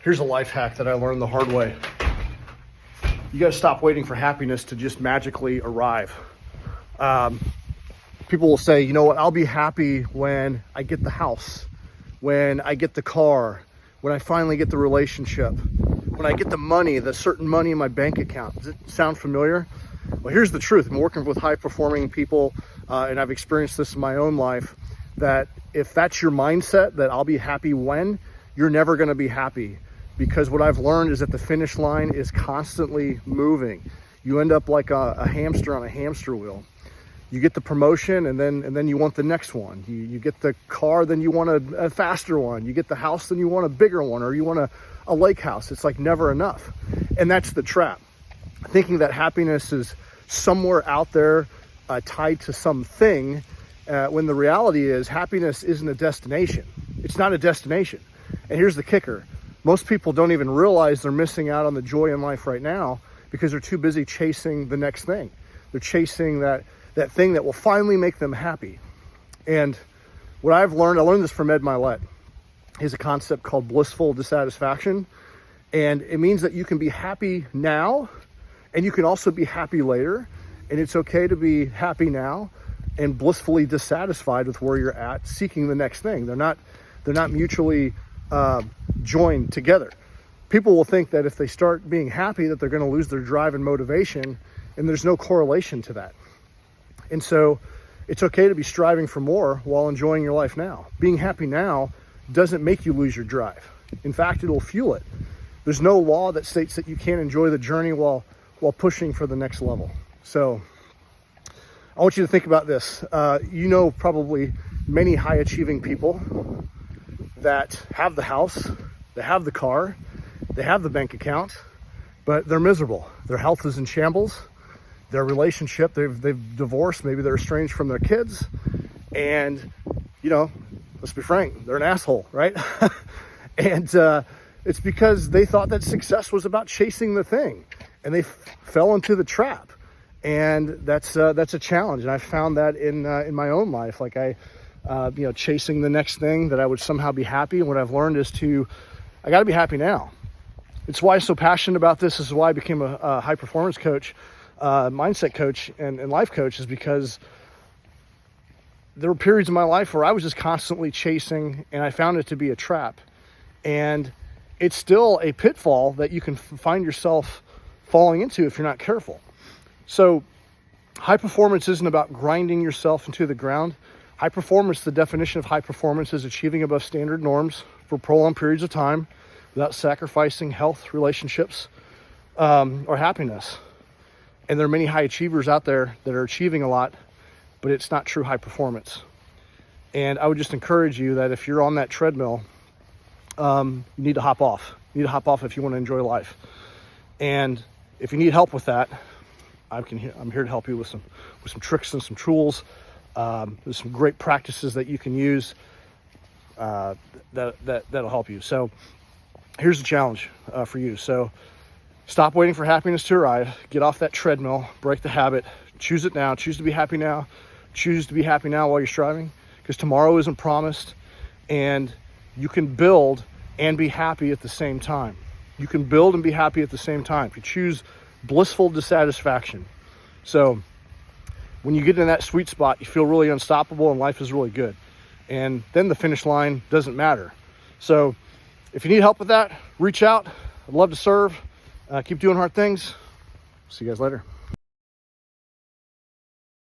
Here's a life hack that I learned the hard way. You got to stop waiting for happiness to just magically arrive. People will say, you know what, I'll be happy when I get the house, when I get the car, when I finally get the relationship, when I get the money, the certain money in my bank account. Does it sound familiar? Well, here's the truth. I'm working with high-performing people, and I've experienced this in my own life, that if that's your mindset, that I'll be happy when, you're never going to be happy. Because what I've learned is that the finish line is constantly moving. You end up like a hamster on a hamster wheel. You get the promotion, and then you want the next one. You get the car, then you want a faster one. You get the house, then you want a bigger one, or you want a lake house. It's like never enough. And that's the trap. Thinking that happiness is somewhere out there tied to something, when the reality is happiness isn't a destination. It's not a destination. And here's the kicker. Most people don't even realize they're missing out on the joy in life right now because they're too busy chasing the next thing. They're chasing that thing that will finally make them happy. And what I learned this from Ed Milet. He has a concept called blissful dissatisfaction. And it means that you can be happy now, and you can also be happy later. And it's okay to be happy now and blissfully dissatisfied with where you're at, seeking the next thing. They're not mutually joined together. People will think that if they start being happy that they're going to lose their drive and motivation, and there's no correlation to that. And so it's okay to be striving for more while enjoying your life now. Being happy now doesn't make you lose your drive. In fact, it'll fuel it. There's no law that states that you can't enjoy the journey while pushing for the next level. So I want you to think about this. You know probably many high achieving people that have the house, they have the car, they have the bank account, but they're miserable. Their health is in shambles. Their relationship, they've divorced, maybe they're estranged from their kids, and let's be frank, they're an asshole, right? And it's because they thought that success was about chasing the thing, and they fell into the trap. And that's a challenge, and I found that in my own life. Like chasing the next thing that I would somehow be happy. And what I've learned is I got to be happy now. It's why I'm so passionate about this. This is why I became a high performance coach, mindset coach, and life coach, is because there were periods in my life where I was just constantly chasing, and I found it to be a trap. And it's still a pitfall that you can find yourself falling into if you're not careful. So high performance isn't about grinding yourself into the ground. High performance, the definition of high performance is achieving above standard norms for prolonged periods of time without sacrificing health, relationships, or happiness. And there are many high achievers out there that are achieving a lot, but it's not true high performance. And I would just encourage you that if you're on that treadmill, you need to hop off. You need to hop off if you want to enjoy life. And if you need help with that, I'm here to help you with some tricks and some tools. There's some great practices that you can use that'll help you. So here's the challenge for you. So stop waiting for happiness to arrive. Get off that treadmill. Break the habit. Choose it now. Choose to be happy now. Choose to be happy now while you're striving, because tomorrow isn't promised, and you can build and be happy at the same time. You can build and be happy at the same time if you choose blissful dissatisfaction. So when you get in that sweet spot, you feel really unstoppable and life is really good. And then the finish line doesn't matter. So if you need help with that, reach out. I'd love to serve. Keep doing hard things. See you guys later.